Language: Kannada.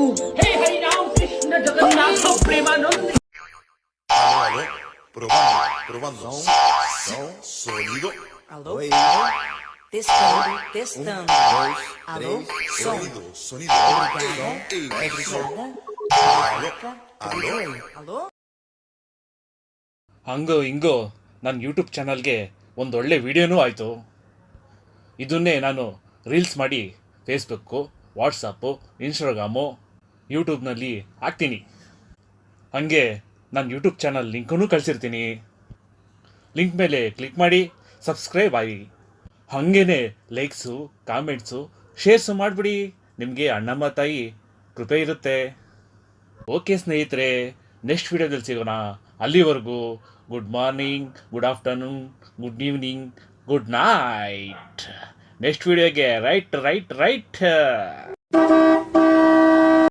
हे Hari Ram Krishna Jagannath Premanand. Aló, aló, probando, probando. Som, sonido. Alô? Oi. Testando, testando. Dois, Alô? três, Som. sonido, sonido. Obrigada. Som, Obrigada. aló, aló. Alô? ಹಂಗೋ ಹಿಂಗೋ ನನ್ನ ಯೂಟ್ಯೂಬ್ ಚಾನಲ್ಗೆ ಒಂದೊಳ್ಳೆ ವಿಡಿಯೋನೂ ಆಯಿತು. ಇದನ್ನೇ ನಾನು ರೀಲ್ಸ್ ಮಾಡಿ ಫೇಸ್ಬುಕ್ಕು, ವಾಟ್ಸಪ್ಪು, ಇನ್ಸ್ಟಾಗ್ರಾಮು, ಯೂಟ್ಯೂಬ್ನಲ್ಲಿ ಹಾಕ್ತೀನಿ. ಹಾಗೆ ನನ್ನ ಯೂಟ್ಯೂಬ್ ಚಾನಲ್ ಲಿಂಕನ್ನು ಕಳಿಸಿರ್ತೀನಿ. ಲಿಂಕ್ ಮೇಲೆ ಕ್ಲಿಕ್ ಮಾಡಿ ಸಬ್ಸ್ಕ್ರೈಬ್ ಆಗಿ. ಹಾಗೇ ಲೈಕ್ಸು, ಕಾಮೆಂಟ್ಸು, ಶೇರ್ಸು ಮಾಡಿಬಿಡಿ. ನಿಮಗೆ ಅಣ್ಣಮ್ಮ ತಾಯಿ ಕೃಪೆ ಇರುತ್ತೆ. ಓಕೆ ಸ್ನೇಹಿತರೆ, ನೆಕ್ಸ್ಟ್ ವಿಡಿಯೋದಲ್ಲಿ ಸಿಗೋಣ. ಅಲ್ಲಿವರೆಗೂ good morning, good afternoon, good evening, good night. Next ವಿಡಿಯೋಗೆ ರೈಟ್.